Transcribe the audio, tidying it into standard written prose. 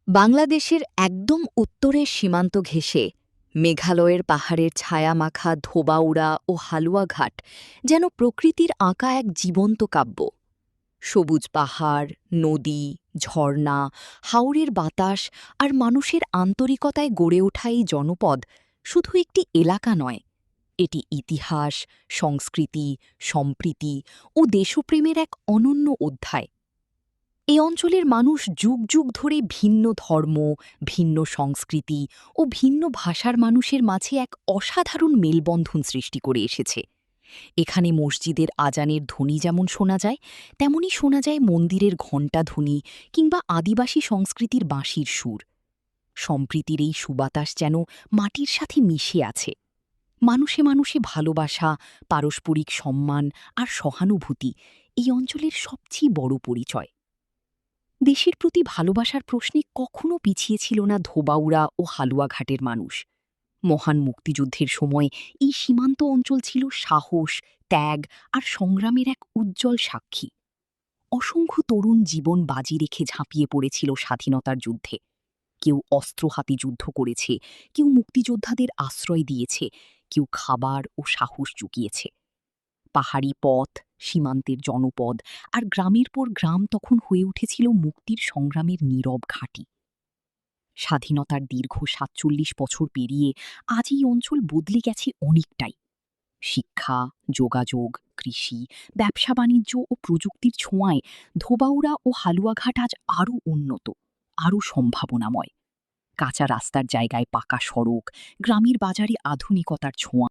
বাংলাদেশের একদম উত্তরের সীমান্ত ঘেঁষে মেঘালয়ের পাহাড়ের ছায়ামাখা ধোবাউড়া ও হালুয়াঘাট যেন প্রকৃতির আঁকা এক জীবন্ত কাব্য। সবুজ পাহাড়, নদী, ঝর্ণা, হাওরের বাতাস আর মানুষের আন্তরিকতায় গড়ে ওঠা এই জনপদ শুধু একটি এলাকা নয়, এটি ইতিহাস, সংস্কৃতি, সম্প্রীতি ও দেশপ্রেমের এক অনন্য অধ্যায়। এই অঞ্চলের মানুষ যুগ যুগ ধরে ভিন্ন ধর্ম, ভিন্ন সংস্কৃতি ও ভিন্ন ভাষার মানুষের মাঝে এক অসাধারণ মেলবন্ধন সৃষ্টি করে এসেছে। এখানে মসজিদের আজানের ধ্বনি যেমন শোনা যায়, তেমনি শোনা যায় মন্দিরের ঘণ্টাধ্বনি কিংবা আদিবাসী সংস্কৃতির বাঁশির সুর। সম্প্রীতির এই সুবাতাস যেন মাটির সাথে মিশে আছে। মানুষে মানুষে ভালোবাসা, পারস্পরিক সম্মান আর সহানুভূতি এই অঞ্চলের সবচেয়ে বড় পরিচয়। দেশের প্রতি ভালোবাসার প্রশ্নে কখনো পিছিয়ে ছিল না ধোবাউড়া ও হালুয়াঘাটের মানুষ। মহান মুক্তিযুদ্ধের সময় এই সীমান্ত অঞ্চল ছিল সাহস, ত্যাগ আর সংগ্রামের এক উজ্জ্বল সাক্ষী। অসংখ্য তরুণ জীবন বাজি রেখে ঝাঁপিয়ে পড়েছিল স্বাধীনতার যুদ্ধে। কেউ অস্ত্র হাতে যুদ্ধ করেছে, কেউ মুক্তিযোদ্ধাদের আশ্রয় দিয়েছে, কেউ খাবার ও সাহস জুগিয়েছে। পাহাড়ি পথ, সীমান্তের জনপদ আর গ্রামের পর গ্রাম তখন হয়ে উঠেছিল মুক্তির সংগ্রামের নীরব ঘাঁটি। স্বাধীনতার দীর্ঘ ৪৭ বছর পেরিয়ে আজ এই অঞ্চল বদলে গেছে অনেকটাই। শিক্ষা, যোগাযোগ, কৃষি, ব্যবসা বাণিজ্য ও প্রযুক্তির ছোঁয়ায় ধোবাউড়া ও হালুয়াঘাট আজ আরও উন্নত, আরও সম্ভাবনাময়। কাঁচা রাস্তার জায়গায় পাকা সড়ক, গ্রামের বাজারে আধুনিকতার ছোঁয়া।